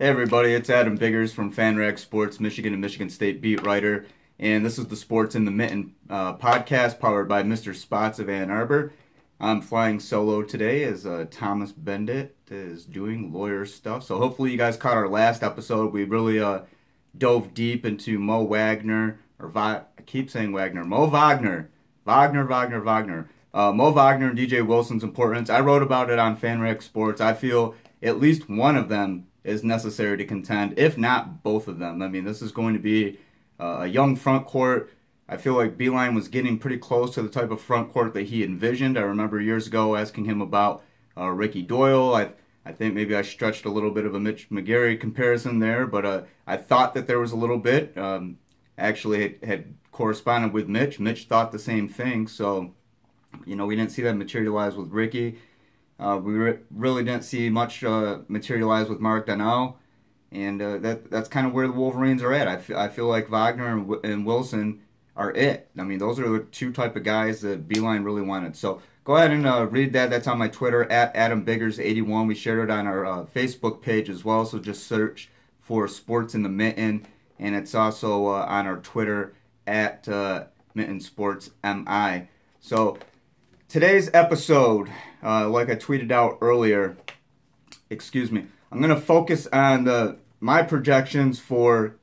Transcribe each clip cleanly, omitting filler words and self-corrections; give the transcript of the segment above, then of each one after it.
Hey everybody, it's Adam Biggers from FanRag Sports Michigan and Michigan State beat writer, and this is the Sports in the Mitten podcast powered by Mr. Spots of Ann Arbor. I'm flying solo today as Thomas Bendit is doing lawyer stuff, so hopefully you guys caught our last episode. We really dove deep into Mo Wagner, I keep saying Wagner, Mo Wagner, Mo Wagner and DJ Wilson's importance. I wrote about it on FanRag Sports. I feel at least one of them is necessary to contend, if not both of them. I mean, this is going to be a young front court. I feel like Beeline was getting pretty close to the type of front court that he envisioned. I remember years ago asking him about Ricky Doyle. I think maybe I stretched a little bit of a Mitch McGarry comparison there, but I thought that there was a little bit. Actually, had corresponded with Mitch. Mitch thought the same thing, so we didn't see that materialize with Ricky. We really didn't see much materialize with Mark Donnell, and that's kind of where the Wolverines are at. I feel like Wagner and Wilson are it. I mean, those are the two type of guys that Beeline really wanted. So go ahead and read that. That's on my Twitter, at AdamBiggers81. We shared it on our Facebook page as well, so just search for Sports in the Mitten, and it's also on our Twitter, at Mitten Sports MI. So today's episode, like I tweeted out earlier, I'm going to focus on my projections for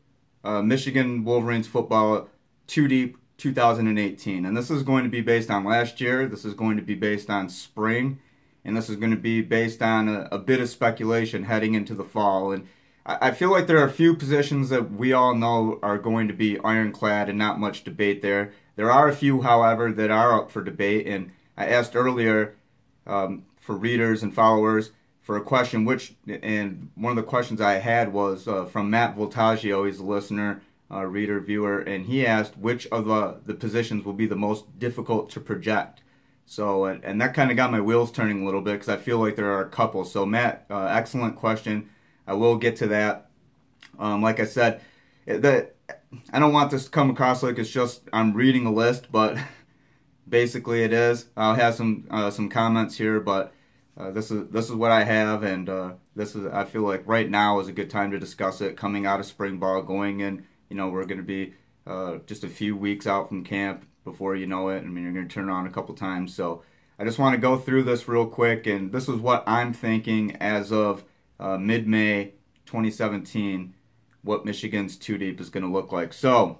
Michigan Wolverines football 2 Deep 2018. And this is going to be based on last year, this is going to be based on spring, and this is going to be based on a bit of speculation heading into the fall. And I feel like there are a few positions that we all know are going to be ironclad and not much debate there. There are a few, however, that are up for debate, and I asked earlier for readers and followers for a question, and one of the questions I had was from Matt Voltaggio. He's a listener, reader, viewer, and he asked which of the positions will be the most difficult to project. So, and that kind of got my wheels turning a little bit because I feel like there are a couple. So Matt, excellent question. I will get to that. Like I said, I don't want this to come across like it's just I'm reading a list, but basically it is. I'll have some comments here, but this is what I have, and I feel like right now is a good time to discuss it. Coming out of spring ball, going in, we're going to be just a few weeks out from camp before you know it. I mean, you're going to turn on a couple times, so I just want to go through this real quick, and this is what I'm thinking as of mid-May 2017. What Michigan's 2 Deep is going to look like. So,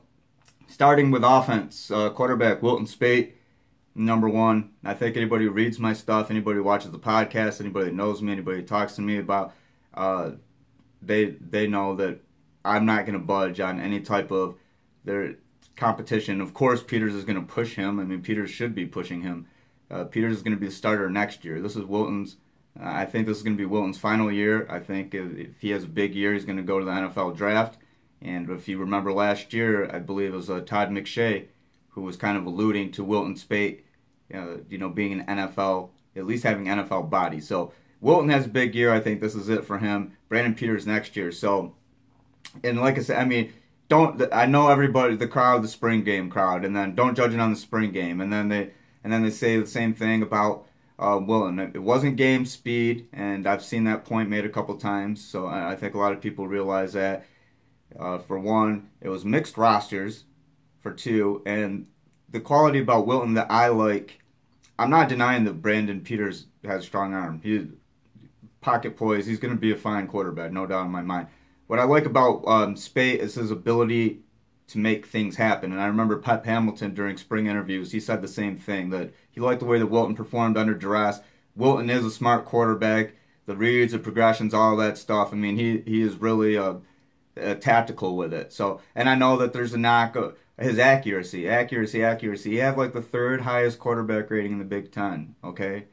starting with offense, quarterback Wilton Speight. Number one. I think anybody who reads my stuff, anybody who watches the podcast, anybody that knows me, anybody who talks to me about, they know that I'm not going to budge on any type of their competition. Of course, Peters is going to push him. I mean, Peters should be pushing him. Peters is going to be the starter next year. This is Wilton's. I think this is going to be Wilton's final year. I think if he has a big year, he's going to go to the NFL draft. And if you remember last year, I believe it was Todd McShay who was kind of alluding to Wilton Speight, being an NFL, at least having NFL body. So Wilton has a big year. I think this is it for him. Brandon Peters next year. So, and like I said, I mean, I know everybody, the crowd, the spring game crowd, and then don't judge it on the spring game. And then they say the same thing about Wilton. It wasn't game speed, and I've seen that point made a couple times. So I think a lot of people realize that. For one, it was mixed rosters. For two, and the quality about Wilton that I like, I'm not denying that Brandon Peters has a strong arm. He's pocket poise. He's going to be a fine quarterback, no doubt in my mind. What I like about Speight is his ability to make things happen. And I remember Pep Hamilton during spring interviews, he said the same thing, that he liked the way that Wilton performed under duress. Wilton is a smart quarterback. The reads, the progressions, all that stuff. I mean, he is really tactical with it. So, and I know that there's a knock. His accuracy. He had like the third highest quarterback rating in the Big Ten, okay?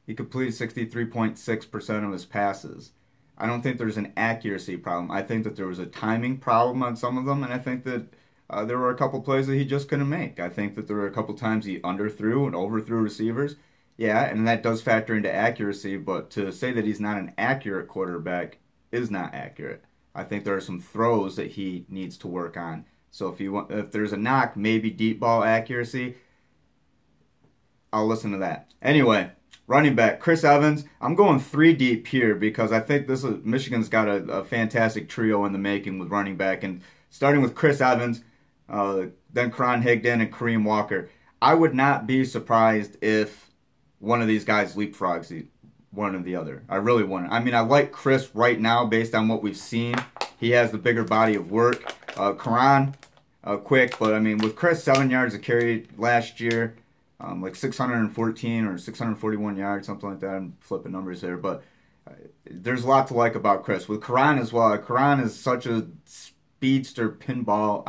He completed 63.6% of his passes. I don't think there's an accuracy problem. I think that there was a timing problem on some of them, and I think that there were a couple plays that he just couldn't make. I think that there were a couple times he underthrew and overthrew receivers. Yeah, and that does factor into accuracy, but to say that he's not an accurate quarterback is not accurate. I think there are some throws that he needs to work on. So if there's a knock, maybe deep ball accuracy, I'll listen to that. Anyway, Running back, Chris Evans. I'm going three deep here because I think Michigan's got a fantastic trio in the making with running back. And starting with Chris Evans, then Karan Higdon and Kareem Walker. I would not be surprised if one of these guys leapfrogs one or the other. I really wouldn't. I mean, I like Chris right now based on what we've seen. He has the bigger body of work. Karan, quick, but I mean, with Chris, 7 yards a carry last year. Like 614 or 641 yards, something like that. I'm flipping numbers there, but there's a lot to like about Chris. With Karan as well, Karan is such a speedster pinball.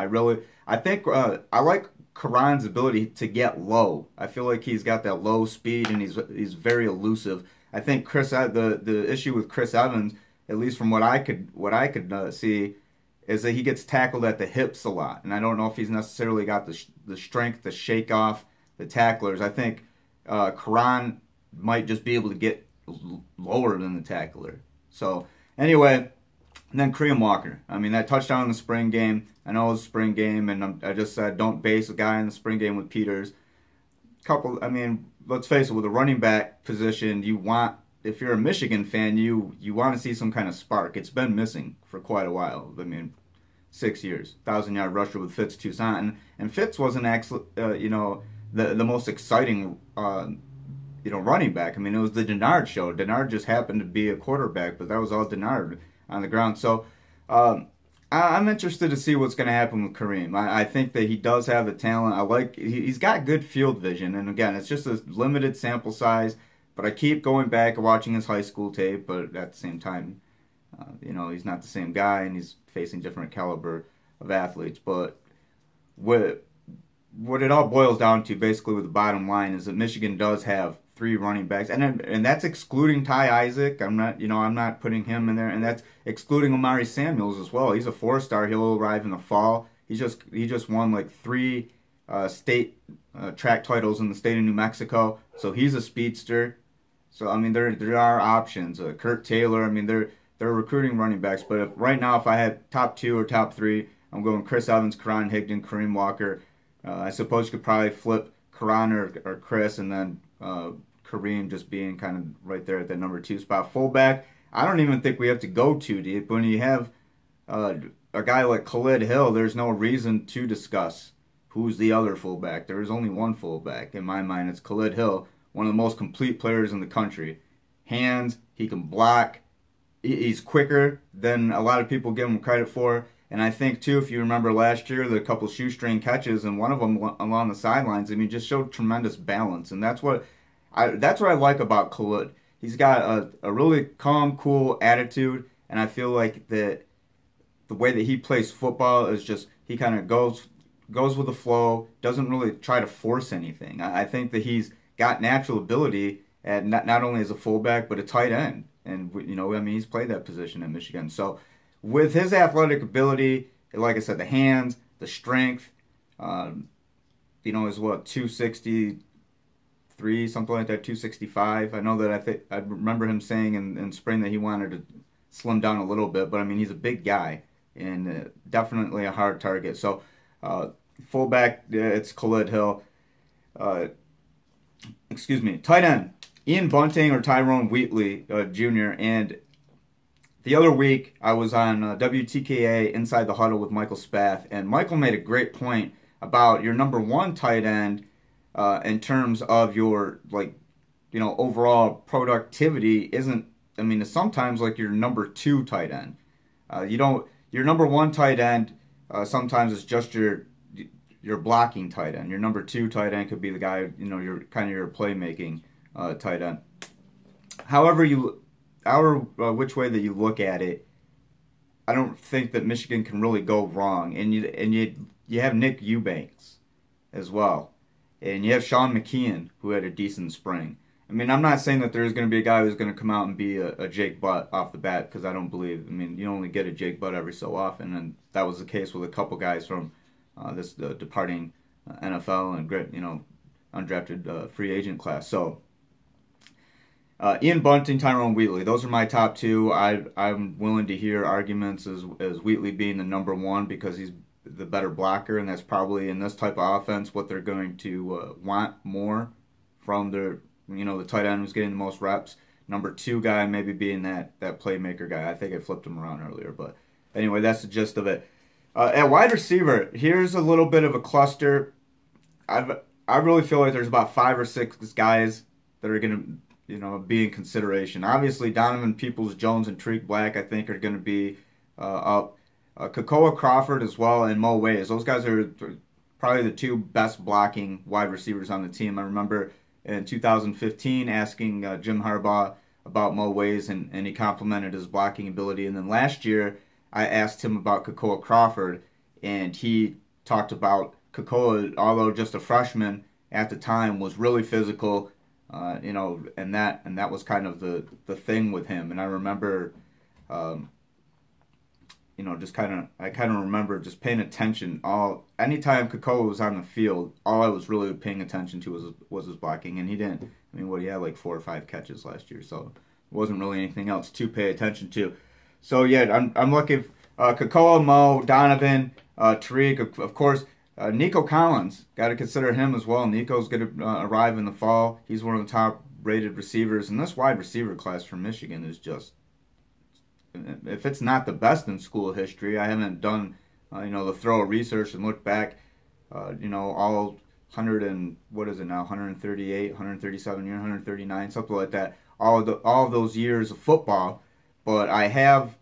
I think I like Karan's ability to get low. I feel like he's got that low speed and he's very elusive. I think the issue with Chris Evans, at least from what I could see, is that he gets tackled at the hips a lot, and I don't know if he's necessarily got the strength to shake off the tacklers. I think Karan might just be able to get lower than the tackler. So anyway, and then Kareem Walker. I mean, that touchdown in the spring game. I know it was a spring game, and I just said don't base a guy in the spring game with Peters. I mean, let's face it, with a running back position, if you're a Michigan fan, you want to see some kind of spark. It's been missing for quite a while. I mean, 6 years, 1,000-yard rusher with Fitz Toussaint, and Fitz wasn't actually, the most exciting, running back. I mean, it was the Denard show. Denard just happened to be a quarterback, but that was all Denard on the ground. So I'm interested to see what's going to happen with Kareem. I think that he does have the talent. He's got good field vision, and again, it's just a limited sample size. But I keep going back and watching his high school tape, but at the same time, he's not the same guy, and he's facing different caliber of athletes. But what it all boils down to, basically, with the bottom line, is that Michigan does have 3 running backs, and that's excluding Ty Isaac. I'm not putting him in there, and that's excluding Omari Samuels as well. He's a 4-star. He'll arrive in the fall. He just won like 3 state track titles in the state of New Mexico, so he's a speedster. So I mean, there are options. Kurt Taylor. I mean, they're recruiting running backs, but right now, if I had top 2 or top 3, I'm going Chris Evans, Karan Higdon, Kareem Walker. I suppose you could probably flip Karan or Chris, and then Kareem just being kind of right there at that number 2 spot. Fullback, I don't even think we have to go too deep. When you have a guy like Khalid Hill, there's no reason to discuss who's the other fullback. There is only one fullback. In my mind, it's Khalid Hill, one of the most complete players in the country. Hands, he can block. He's quicker than a lot of people give him credit for. And I think, too, if you remember last year, the couple shoestring catches, and one of them along the sidelines, I mean, just showed tremendous balance. And that's what I like about Khalid. He's got a really calm, cool attitude, and I feel like that the way that he plays football is just, he kind of goes with the flow, doesn't really try to force anything. I think that he's got natural ability, at not only as a fullback, but a tight end. And, I mean, he's played that position in Michigan. So, with his athletic ability, like I said, the hands, the strength, is what, 263, something like that, 265. I know that I remember him saying in spring that he wanted to slim down a little bit, but I mean, he's a big guy and definitely a hard target. So, fullback, it's Khalid Hill. Tight end, Ian Bunting or Tyrone Wheatley Jr. And the other week, I was on WTKA Inside the Huddle with Michael Spath, and Michael made a great point about your number 1 tight end in terms of your, overall productivity isn't, I mean, it's sometimes like your number 2 tight end. Your number 1 tight end sometimes is just your blocking tight end. Your number 2 tight end could be the guy, your playmaking tight end. However which way that you look at it, I don't think that Michigan can really go wrong. And you have Nick Eubanks as well, and you have Sean McKeon, who had a decent spring. I mean, I'm not saying that there's going to be a guy who's going to come out and be a Jake Butt off the bat, because I don't believe. I mean, you only get a Jake Butt every so often, and that was the case with a couple guys from this departing NFL and great, undrafted free agent class. So. Ian Bunting, Tyrone Wheatley. Those are my top 2. I'm willing to hear arguments as Wheatley being the number 1 because he's the better blocker, and that's probably in this type of offense what they're going to want more from their the tight end was getting the most reps. Number 2 guy maybe being that playmaker guy. I think I flipped him around earlier, but anyway, that's the gist of it. At wide receiver, here's a little bit of a cluster. I really feel like there's about 5 or 6 guys that are going to be in consideration. Obviously, Donovan Peoples-Jones and Tariq Black, I think, are going to be up. Kakoa Crawford as well, and Mo Ways. Those guys are probably the 2 best blocking wide receivers on the team. I remember in 2015 asking Jim Harbaugh about Mo Ways, and he complimented his blocking ability. And then last year, I asked him about Kakoa Crawford, and he talked about Kakoa, although just a freshman at the time, was really physical, and that was kind of the thing with him. And I remember, I kind of remember just paying attention. Anytime Kakoa was on the field, all I was really paying attention to was his blocking, and he didn't. I mean, he had like 4 or 5 catches last year, so it wasn't really anything else to pay attention to. So yeah, I'm looking Kakoa, Mo, Donovan, Tariq, of course. Nico Collins, got to consider him as well. Nico's going to arrive in the fall. He's one of the top-rated receivers, and this wide receiver class from Michigan is just, if it's not the best in school history. I haven't done, the thorough research and look back, all 100 and what is it now, 138, 137 years, 139, something like that. All of those years of football, but I have,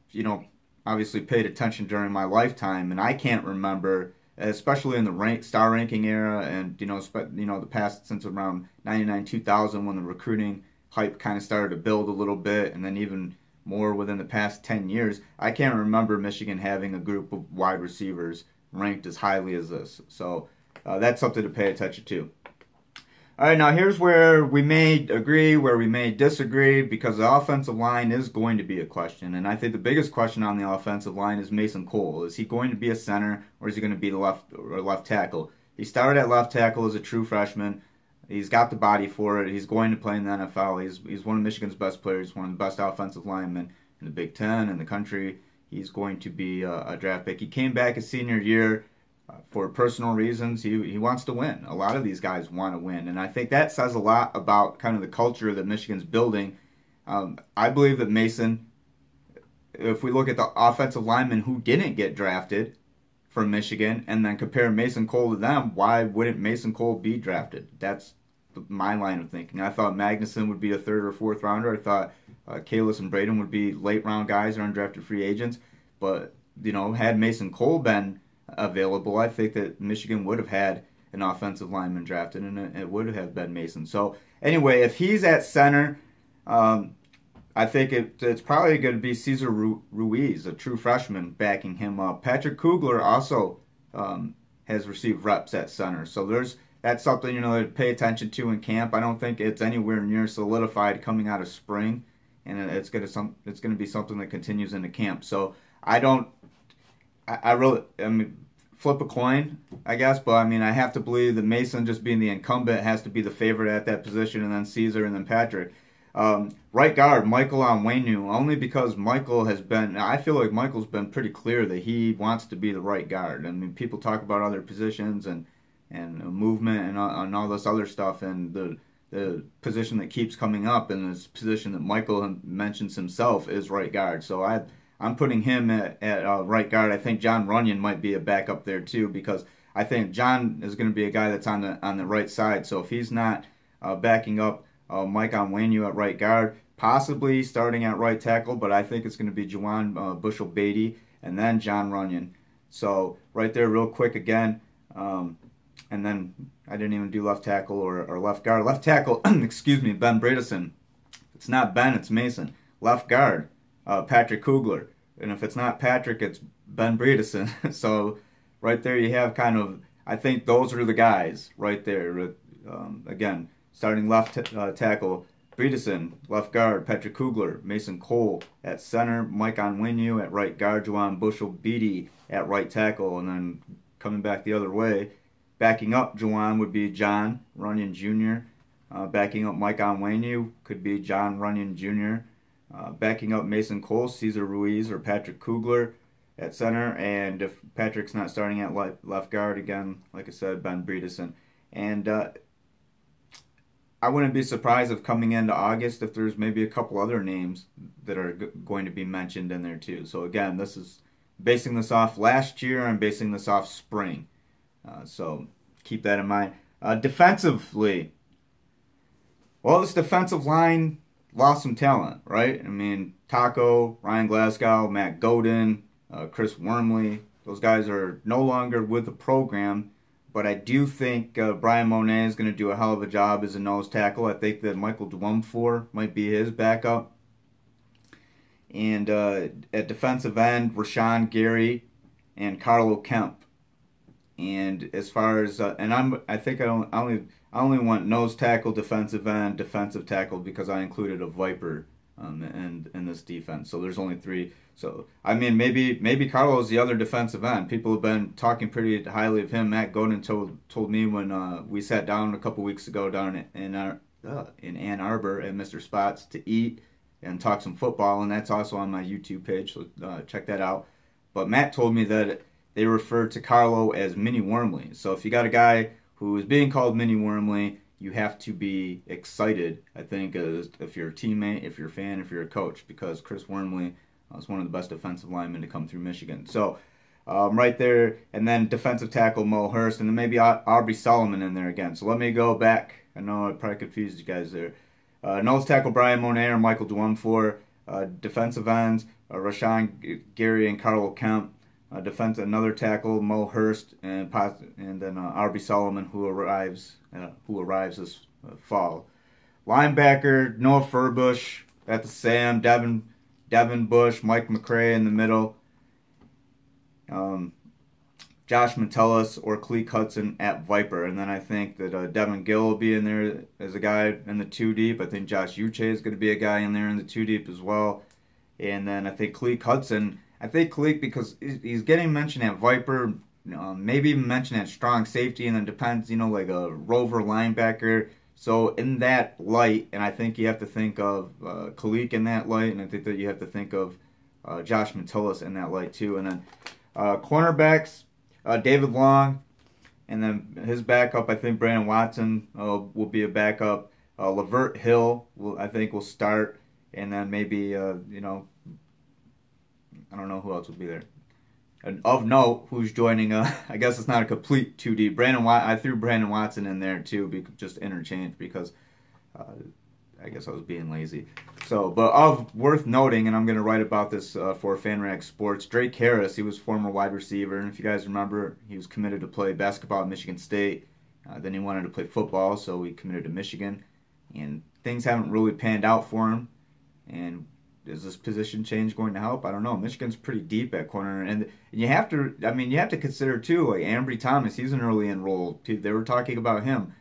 obviously paid attention during my lifetime, and I can't remember, especially in the star ranking era, and the past since around 99, 2000, when the recruiting hype kind of started to build a little bit, and then even more within the past 10 years, I can't remember Michigan having a group of wide receivers ranked as highly as this. So that's something to pay attention to. All right, now here's where we may agree, where we may disagree, because the offensive line is going to be a question. And I think the biggest question on the offensive line is Mason Cole. Is he going to be a center, or is he going to be the left tackle? He started at left tackle as a true freshman. He's got the body for it. He's going to play in the NFL. He's one of Michigan's best players, one of the best offensive linemen in the Big Ten, in the country. He's going to be a draft pick. He came back his senior year. For personal reasons, he wants to win. A lot of these guys want to win, and I think that says a lot about kind of the culture that Michigan's building. I believe that Mason, if we look at the offensive linemen who didn't get drafted from Michigan and then compare Mason Cole to them, why wouldn't Mason Cole be drafted? That's my line of thinking. I thought Magnuson would be a 3rd or 4th rounder. I thought Kalis and Braden would be late round guys or undrafted free agents, but had Mason Cole been available, I think that Michigan would have had an offensive lineman drafted, and it would have been Mason. So anyway, if he's at center, I think it's probably going to be Cesar Ruiz, a true freshman, backing him up. Patrick Kugler also has received reps at center, so that's something to pay attention to in camp. I don't think it's anywhere near solidified coming out of spring, and it's going to be something that continues into camp. So I mean, flip a coin, I guess, but I mean, I have to believe that Mason, just being the incumbent, has to be the favorite at that position, and then Caesar, and then Patrick. Right guard, Michael Onwenu, only because I feel like Michael's been pretty clear that he wants to be the right guard. I mean, people talk about other positions and movement and all this other stuff, and the position that keeps coming up, and this position that Michael mentions himself is right guard. So I'm putting him at right guard. I think John Runyon might be a backup there too, because I think John is going to be a guy that's on the right side. So if he's not backing up Mike Onwenu at right guard, possibly starting at right tackle, but I think it's going to be Juwan Bushell-Beatty and then John Runyon. So right there real quick again, and then I didn't even do left tackle or left guard. Left tackle, excuse me, Ben Bredesen. It's not Ben, it's Mason. Left guard, Patrick Kugler. And if it's not Patrick, it's Ben Bredesen. So right there you have kind of, I think those are the guys right there. Again, starting left tackle, Bredesen. Left guard, Patrick Kugler. Mason Cole at center. Mike Onwenu at right guard. Juwan Bushell-Beatty at right tackle. And then coming back the other way, backing up Juwan would be John Runyon Jr. Backing up Mike Onwenu could be John Runyon Jr. Backing up Mason Cole, Cesar Ruiz or Patrick Kugler at center. And if Patrick's not starting at left guard, again, like I said, Ben Bredesen. And I wouldn't be surprised if coming into August if there's maybe a couple other names that are going to be mentioned in there too. So again, this is basing this off last year. I'm basing this off spring. So keep that in mind. Defensively, well, this defensive line lost some talent, right? I mean, Taco, Ryan Glasgow, Matt Godin, Chris Wormley, those guys are no longer with the program. But I do think Brian Monet is going to do a hell of a job as a nose tackle. I think that Michael Dwumfor might be his backup. And at defensive end, Rashawn Gary and Carlo Kemp. And as far as I only want nose tackle, defensive end, defensive tackle because I included a Viper in this defense. So there's only 3. So I mean, maybe Carlo's the other defensive end. People have been talking pretty highly of him. Matt Godin told me when we sat down a couple weeks ago down in Ann Arbor at Mr. Spots to eat and talk some football, and that's also on my YouTube page. So check that out. But Matt told me that they refer to Carlo as Mini Wormley. So if you got a guy who is being called Mini Wormley, you have to be excited, I think, if you're a teammate, if you're a fan, if you're a coach, because Chris Wormley is one of the best defensive linemen to come through Michigan. So right there, and then defensive tackle Mo Hurst, and then maybe Aubrey Solomon in there again. So let me go back. I know I probably confused you guys there. Nose tackle Brian Monet or Michael Dwumfor. Defensive ends Rashawn Gary and Carlo Kemp. Another tackle Mo Hurst, and then Aubrey Solomon who arrives this fall. Linebacker Noah Furbush at the Sam, Devin Bush, Mike McCray in the middle. Josh Metellus or Cleek Hudson at Viper. And then I think that Devin Gill will be in there as a guy in the 2 deep. I think Josh Uche is going to be a guy in there in the 2 deep as well. And then I think Cleek Hudson, because he's getting mentioned at Viper, maybe even mentioned at strong safety, and then depends, like a rover linebacker. So in that light, and I think you have to think of Kalik in that light, and I think that you have to think of Josh Metellus in that light too. And then cornerbacks, David Long, and then his backup, I think Brandon Watson will be a backup. Lavert Hill, I think will start, and then maybe, I don't know who else will be there. And of note, who's joining, I guess it's not a complete 2 deep. I threw Brandon Watson in there too, just interchange, because I guess I was being lazy. So, but worth noting, and I'm going to write about this for FanRag Sports, Drake Harris, he was former wide receiver, and if you guys remember, he was committed to play basketball at Michigan State. Then he wanted to play football, so he committed to Michigan, and things haven't really panned out for him. And is this position change going to help? I don't know. Michigan's pretty deep at corner, and you have to. I mean, you have to consider too, like Ambry Thomas. He's an early enrolled. They were talking about him.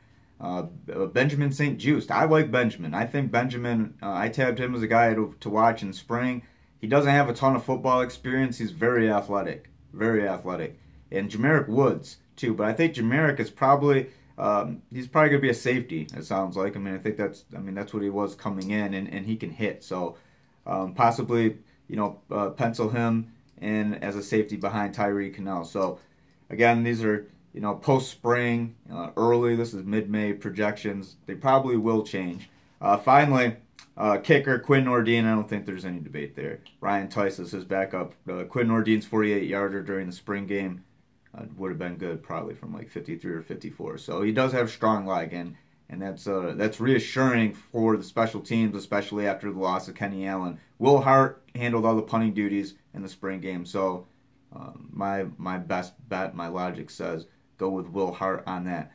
Benjamin St. Juste. I like Benjamin. I think Benjamin. I tabbed him as a guy to watch in spring. He doesn't have a ton of football experience. He's very athletic, and Jamarick Woods too. But I think Jamarick is probably. He's probably going to be a safety. It sounds like. I mean, I think that's what he was coming in, and he can hit. So. Possibly, pencil him in as a safety behind Tyree Cannell. So, again, these are, post-spring, early. This is mid-May projections. They probably will change. Finally, kicker, Quinn Nordine. I don't think there's any debate there. Ryan Tice is his backup. Quinn Nordine's 48-yarder during the spring game would have been good, probably from like 53 or 54. So he does have strong leg, and that's reassuring for the special teams, especially after the loss of Kenny Allen. Will Hart handled all the punting duties in the spring game, so my best bet, my logic says, go with Will Hart on that.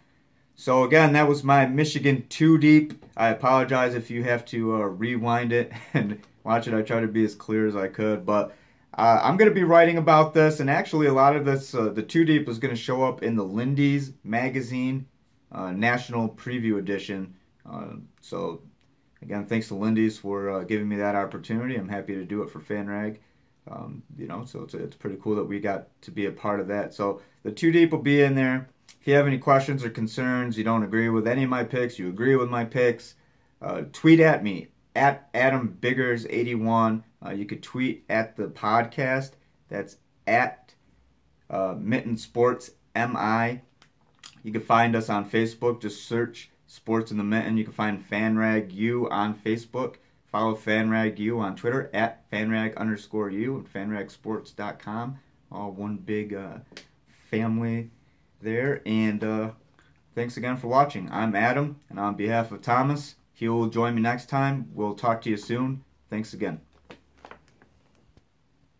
So again, that was my Michigan 2 deep. I apologize if you have to rewind it and watch it. I tried to be as clear as I could, but I'm going to be writing about this, and actually a lot of this, the 2 deep is going to show up in the Lindy's magazine National Preview Edition. So again, thanks to Lindy's for giving me that opportunity. I'm happy to do it for FanRag. So it's pretty cool that we got to be a part of that. So the 2 deep will be in there. If you have any questions or concerns, you don't agree with any of my picks, you agree with my picks, tweet at me at AdamBiggers81. You could tweet at the podcast. That's at Mitten Sports MI. You can find us on Facebook. Just search Sports in the Mitten. You can find FanRag U on Facebook. Follow FanRag U on Twitter at FanRag_U and FanRagSports.com. All one big family there. And thanks again for watching. I'm Adam, and on behalf of Thomas, he will join me next time. We'll talk to you soon. Thanks again.